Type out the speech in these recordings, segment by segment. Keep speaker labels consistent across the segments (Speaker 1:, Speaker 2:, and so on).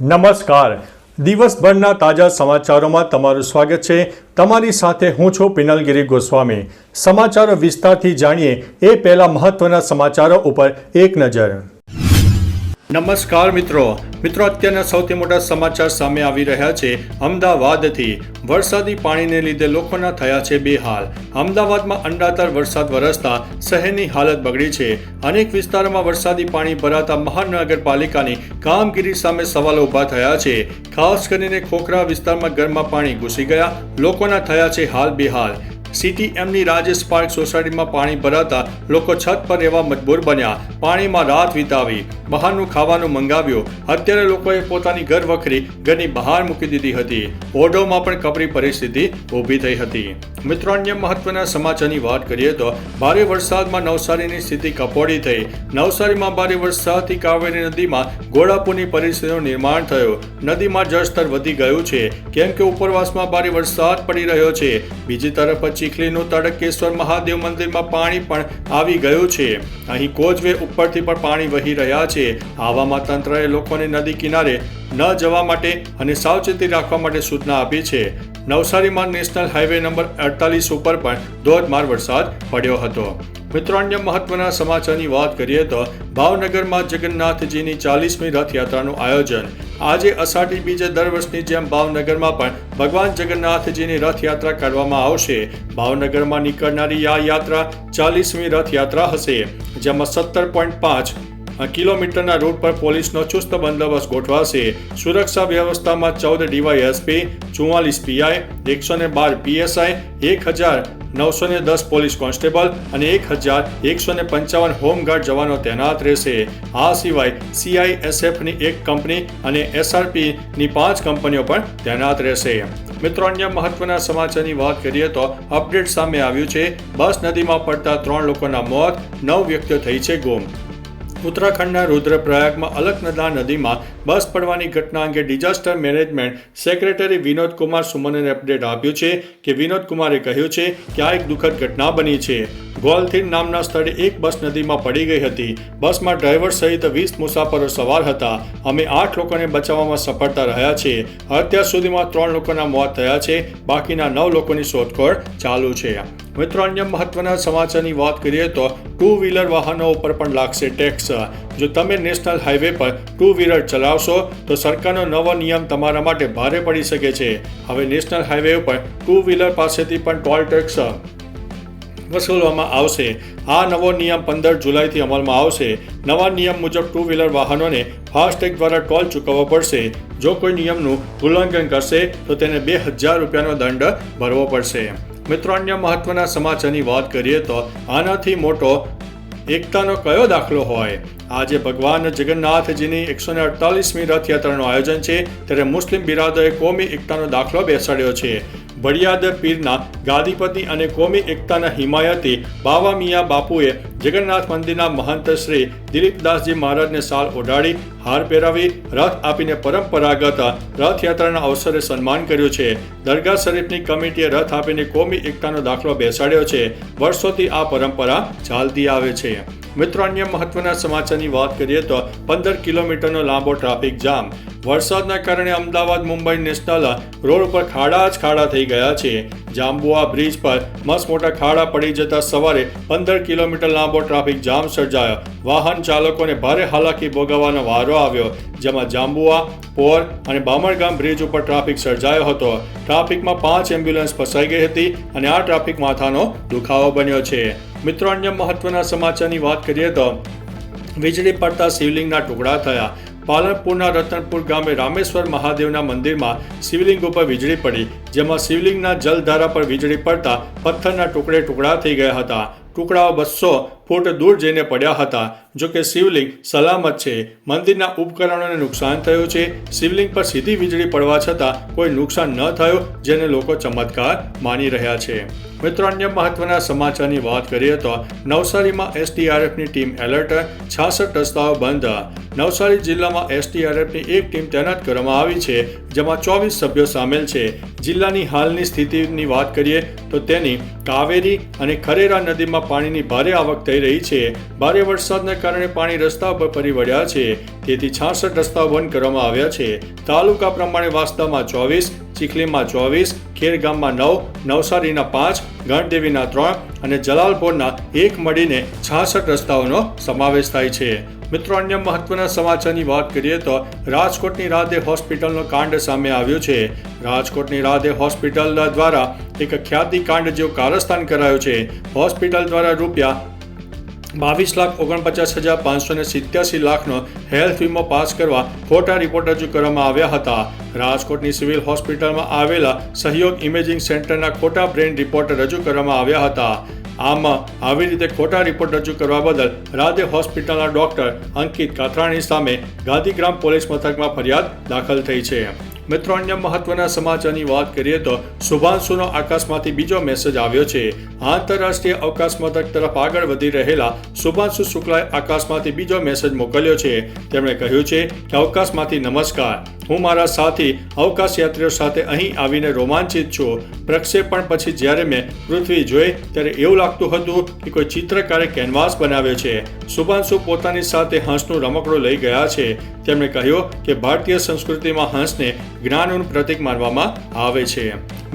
Speaker 1: નમસ્કાર. દિવસભરના તાજા સમાચારોમાં તમારું સ્વાગત છે. તમારી સાથે હું છું પિનલગીરી ગોસ્વામી. સમાચારો વિસ્તારથી જાણીએ એ પહેલા મહત્વના સમાચારો ઉપર એક નજર. નમસ્કાર મિત્રો, અત્યારના સૌથી મોટા સમાચાર સામે આવી રહ્યા છે અમદાવાદથી. વરસાદી પાણીને લીધે લોકોના થયા છે બેહાલ. અમદાવાદમાં અંડાધાર વરસાદ વરસતા શહેરની હાલત બગડી છે. અનેક વિસ્તારોમાં વરસાદી પાણી ભરાતા મહાનગરપાલિકાની કામગીરી સામે સવાલો ઊભા થયા છે. ખાસ કરીને ખોખરા વિસ્તારમાં ઘરમાં પાણી ઘૂસી ગયા, લોકોના થયા છે હાલ બેહાલ. CTMની રાજેશ પાર્ક સોસાયટીમાં પાણી ભરાતા લોકો છત પર રહેવા મજબૂર બન્યા. પાણીમાં રાત વિતાવી, બહારનું ખાવાનું મંગાવ્યું. અત્યારે લોકોએ પોતાની ઘર વખરી ઘરની બહાર મૂકી દીધી હતી. ઓઢવમાં પણ કપરી પરિસ્થિતિ ઊભી થઈ હતી. મિત્રો, અન્ય મહત્વના સમાચારની વાત કરીએ તો ભારે વરસાદમાં નવસારીની સ્થિતિ કફોડી થઈ. નવસારીમાં ભારે વરસાદથી કાવેરી નદીમાં ઘોડાપૂરની પરિસ્થિતિનું નિર્માણ થયું. નદીમાં જળસ્તર વધી ગયું છે કેમ કે ઉપરવાસમાં ભારે વરસાદ પડી રહ્યો છે. બીજી તરફ ચીખલીનું તડકેશ્વર મહાદેવ મંદિરમાં પાણી પણ આવી ગયું છે. અહીં કોઝવે ઉપરથી પણ પાણી વહી રહ્યા છે. આવામાં તંત્રએ લોકોને નદી કિનારે ન જવા માટે અને સાવચેતી રાખવા માટે સૂચના આપી છે. નવસારીમાં નેશનલ હાઈવે નંબર 48 ઉપર પણ ધોધમાર વરસાદ પડ્યો હતો. મિત્રો, અન્ય મહત્વના સમાચારની વાત કરીએ તો ભાવનગરમાં જગન્નાથજીની 40મી રથયાત્રાનું આયોજન. આજે અષાઢી બીજે દર વર્ષની જેમ ભાવનગરમાં પણ ભગવાન જગન્નાથજીની રથયાત્રા કાઢવામાં આવશે. ભાવનગરમાં નીકળનારી આ યાત્રા 40મી રથયાત્રા હશે, જેમાં 17.5 કિલોમીટરના રૂટ પર પોલીસનો ચુસ્ત બંદોબસ્ત ગોઠવાશે. સુરક્ષા વ્યવસ્થામાં 14 DYSP, 44 PI, 112 PSI, 1910 police constable અને 1155 હોમગાર્ડ જવાનો તૈનાત રહેશે. આ સિવાય CISFની એક કંપની અને SRPની 5 કંપનીઓ પણ તૈનાત રહેશે. મિત્રો, અન્ય મહત્વના સમાચારની વાત કરીએ તો અપડેટ સામે આવ્યું છે. બસ નદીમાં પડતા 3 લોકોના મોત, 9 વ્યક્તિઓ થઈ છે ગુમ. ઉત્તરાખંડના રુદ્રપ્રયાગમાં અલકનંદા નદીમાં બસ પડવાની ઘટના અંગે disaster management secretary Vinod Kumar સુમને અપડેટ આપ્યું છે કે વિનોદ કુમારે કહ્યું છે કે આ એક દુઃખદ ઘટના બની છે. ગોલથીન નામના સ્થળે એક બસ નદીમાં પડી ગઈ હતી. બસમાં ડ્રાઈવર સહિત 20 મુસાફરો સવાર હતા. અમે 8 લોકોને બચાવવામાં સફળતા રહ્યા છે. અત્યાર સુધીમાં 3 લોકોના મોત થયા છે. બાકીના 9 લોકોની શોધખોળ ચાલુ છે. મિત્રો, અન્ય મહત્વના સમાચારની વાત કરીએ તો 2 વ્હીલર વાહનો ઉપર પણ લાગશે ટેક્સ. જો તમે નેશનલ હાઈવે પર 2 વ્હીલર ચલાવશો તો સરકારનો નવો નિયમ તમારા માટે ભારે પડી શકે છે. હવે નેશનલ હાઈવે ઉપર 2 વ્હીલર પાસેથી પણ ટોલ ટેક્સ વસૂલવામાં આવશે. આ નવો નિયમ 15 જુલાઈથી અમલમાં આવશે. નવા નિયમ મુજબ 2 વ્હીલર વાહનોને ફાસ્ટેગ દ્વારા ટોલ ચૂકવવો પડશે. જો કોઈ નિયમનું ઉલ્લંઘન કરશે તો તેને 2000 રૂપિયાનો દંડ ભરવો પડશે. મિત્રો, અન્ય મહત્વના સમાચારની વાત કરીએ તો આનાથી મોટો એકતાનો કયો દાખલો હોય? આજે ભગવાન જગન્નાથજીની 148મી રથયાત્રાનું આયોજન છે, ત્યારે મુસ્લિમ બિરાદરોએ કોમી એકતાનો દાખલો બેસાડ્યો છે. બળિયાદ પીરના ગાદીપતિ અને કોમી એકતાના હિમાયતી બાવા મિયા બાપુએ જગન્નાથ મંદિરના મહંત શ્રી દિલીપદાસજી મહારાજને શાલ ઓઢાડી, હાર પહેરાવી, રથ આપીને પરંપરાગત રથયાત્રાના અવસરે સન્માન કર્યું છે. દરગાહ શરીફની કમિટીએ રથ આપીને કોમી એકતાનો દાખલો બેસાડ્યો છે. વર્ષોથી આ પરંપરા ચાલતી આવે છે. મિત્રો, અન્ય મહત્વના સમાચારની વાત કરીએ તો 15 કિલોમીટરનો લાંબો ટ્રાફિક જામ. વરસાદના કારણે અમદાવાદ મુંબઈ નેશનલ રોડ ઉપર ખાડા જ ખાડા થઈ ગયા છે. જાંબુઆ બ્રિજ પર મસ્ત મોટા ખાડા પડી જતા સવારે 15 કિલોમીટર લાંબો ટ્રાફિક જામ સર્જાયો. વાહન ચાલકોને ભારે હાલાકી ભોગવવાનો વારો આવ્યો, જેમાં જાંબુઆ, પોર અને બામણગામ બ્રિજ ઉપર ટ્રાફિક સર્જાયો હતો. ટ્રાફિકમાં 5 એમ્બ્યુલન્સ ફસાઈ ગઈ હતી અને આ ટ્રાફિક માથાનો દુખાવો બન્યો છે. મિત્રો, અન્ય મહત્વના સમાચારની વાત કરીએ તો વીજળી પડતા શિવલિંગના ટુકડા થયા. પાલનપુરના રતનપુર ગામે રામેશ્વર મહાદેવના મંદિરમાં શિવલિંગ ઉપર વીજળી પડી, જેમાં શિવલિંગના જલધારા પર વીજળી પડતા પથ્થરના ટુકડા થઈ ગયા હતા. ટુકડાઓ 200 ફૂટ દૂર જઈને પડ્યા હતા. જો કે શિવલિંગ સલામત છે. મંદિરના ઉપકરણોને નુકસાન થયું છે. શિવલિંગ પર સીધી વીજળી પડવા છતાં કોઈ નુકસાન ન થયું, જેને લોકો ચમત્કાર માની રહ્યા છે. મિત્રો, અન્ય મહત્વના સમાચારની વાત કરીએ તો નવસારીમાં SDRFની ટીમ એલર્ટ, 66 રસ્તાઓ બંધ. નવસારી જિલ્લામાં SDRFની એક ટીમ તૈનાત કરવામાં આવી છે, જેમાં 24 સભ્યો સામેલ છે. જિલ્લાની હાલની સ્થિતિની વાત કરીએ તો તેની કાવેરી અને ખરેરા નદીમાં પાણીની ભારે આવક થઈ રહી છે. ભારે વરસાદના કારણે પાણી રસ્તા પર ફરી વળ્યા છે, તેથી 66 રસ્તાઓ બંધ કરવામાં આવ્યા છે. તાલુકા પ્રમાણે વાંસદામાં 24, ચીખલીમાં 24, ખેરગામમાં 9, નવસારીના 5, ગણદેવીના 3 અને જલાલપોરના 1 મળીને 66 રસ્તાઓનો સમાવેશ થાય છે. મિત્રો, અન્ય મહત્વના સમાચારની વાત કરીએ તો રાજકોટની રાધે હોસ્પિટલનો કાંડ સામે આવ્યો છે. રાજકોટની રાધે હોસ્પિટલ દ્વારા એક ખ્યાતિકાંડ જેવું કારસ્તાન કરાયું છે. હોસ્પિટલ દ્વારા ₹22,49,587 લાખનો હેલ્થ વીમો પાસ કરવા ખોટા રિપોર્ટ રજૂ કરવામાં આવ્યા હતા. રાજકોટની સિવિલ હોસ્પિટલમાં આવેલા સહયોગ ઇમેજિંગ સેન્ટરના ખોટા બ્રેન રિપોર્ટ રજૂ કરવામાં આવ્યા હતા. આવી રીતે ખોટા રિપોર્ટ રજૂ કરવા બદલ રાધે હોસ્પિટલના ડોક્ટર અંકિત કાથરાણી સામે ગાંધીગ્રામ પોલીસ મથકમાં ફરિયાદ દાખલ થઈ છે. મિત્રો, અન્ય મહત્વના સમાચારની વાત કરીએ તો શુભાંશુનો આકાશમાંથી બીજો મેસેજ આવ્યો છે. આંતરરાષ્ટ્રીય અવકાશ મથક તરફ આગળ વધી રહેલા શુભાંશુ શુક્લાએ આકાશમાંથી બીજો મેસેજ મોકલ્યો છે. તેમણે કહ્યું છે કે અવકાશમાંથી નમસ્કાર, હું મારા સાથી અવકાશયાત્રીઓ સાથે અહીં આવીને રોમાંચિત છું. પ્રક્ષેપણ પછી જ્યારે મેં પૃથ્વી જોઈ ત્યારે એવું લાગતું હતું કે કોઈ ચિત્રકારે કેનવાસ બનાવ્યો છે. શુભાંશુ પોતાની સાથે હંસનું રમકડું લઈ ગયા છે. તેમણે કહ્યું કે ભારતીય સંસ્કૃતિમાં હંસને જ્ઞાનનું પ્રતીક માનવામાં આવે છે.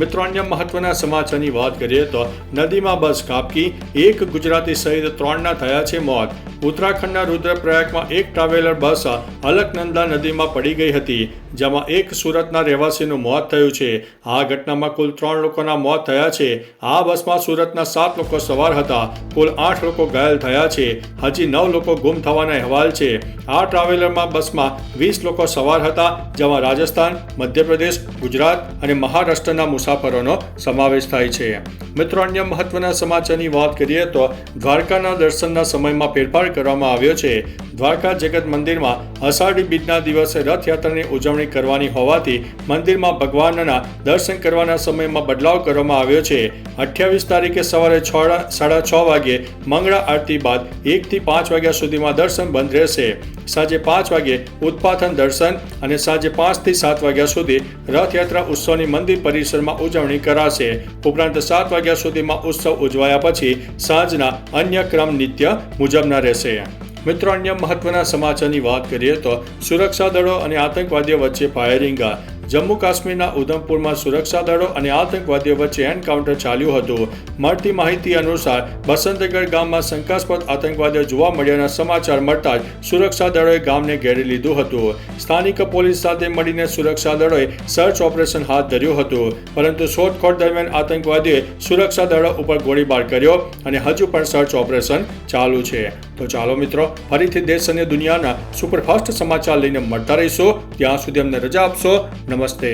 Speaker 1: મિત્રો, અન્ય મહત્વના સમાચારની વાત કરીએ તો નદીમાં બસ ખાબકી, 1 ગુજરાતી સહિત 3ના થયા છે મોત. ઉત્તરાખંડના રુદ્રપ્રયાગમાં એક ટ્રાવેલર બસ અલકનંદા નદીમાં પડી ગઈ હતી, જેમાં એક સુરતના રહેવાસીનું મોત થયું છે. આ ઘટનામાં કુલ 3 લોકોના મોત થયા છે. આ બસમાં સુરતના 7 લોકો સવાર હતા. કુલ 8 લોકો ઘાયલ થયા છે. હજી 9 લોકો ગુમ થવાના અહેવાલ છે. આ ટ્રાવેલરમાં બસમાં 20 લોકો સવાર હતા, જેમાં રાજસ્થાન, મધ્યપ્રદેશ, ગુજરાત અને મહારાષ્ટ્રના મુસાફરોનો સમાવેશ થાય છે. મિત્રો, અન્ય મહત્વના સમાચારની વાત કરીએ તો દ્વારકાના દર્શનના સમયમાં ફેરફાર કરવામાં આવ્યો છે. દ્વારકા જગત મંદિરમાં અષાઢી બીજના દિવસે રથયાત્રાની ઉજવણી કરવાની હોવાથી મંદિરમાં ભગવાનના દર્શન કરવાના સમયમાં બદલાવ કરવામાં આવ્યો છે. 28 તારીખે સવારે 6:30 વાગ્યે મંગળા આરતી બાદ 1 થી 5 વાગ્યા સુધીમાં દર્શન બંધ રહેશે. સાંજે 5 વાગ્યે ઉત્પાથન દર્શન અને સાંજે 5 થી 7 વાગ્યા સુધી રથયાત્રા ઉત્સવની મંદિર પરિસરમાં ઉજવણી કરાશે. ઉપરાંત 7 વાગ્યા સુધીમાં ઉત્સવ ઉજવાયા પછી સાંજના અન્ય ક્રમ નિત્ય મુજબના રહેશે. મિત્રો, અન્ય મહત્વના સમાચારની વાત કરીએ તો સુરક્ષા દળો અને આતંકવાદીઓ વચ્ચે ફાયરિંગ. જમ્મુ કાશ્મીરના ઉધમપુરમાં સુરક્ષા દળો અને આતંકવાદીઓ વચ્ચે એન્કાઉન્ટર ચાલ્યું હતું. મળતી માહિતી અનુસાર બસંતગઢ ગામમાં શંકાસ્પદ આતંકવાદીઓ જોવા મળ્યાના સમાચાર મળતા જ સુરક્ષા દળોએ ગામને ઘેરી લીધું હતું. સ્થાનિક પોલીસ સાથે મળીને સુરક્ષા દળોએ સર્ચ ઓપરેશન હાથ ધર્યું હતું, પરંતુ શોધખોળ દરમિયાન આતંકવાદીઓએ સુરક્ષા દળો ઉપર ગોળીબાર કર્યો અને હજુ પણ સર્ચ ઓપરેશન ચાલુ છે. તો ચાલો મિત્રો, ફરીથી દેશ અને દુનિયાના સુપરફાસ્ટ સમાચાર લઈને મળતા રહીશું. ત્યાં સુધી અમને રજા આપશો. નમસ્તે.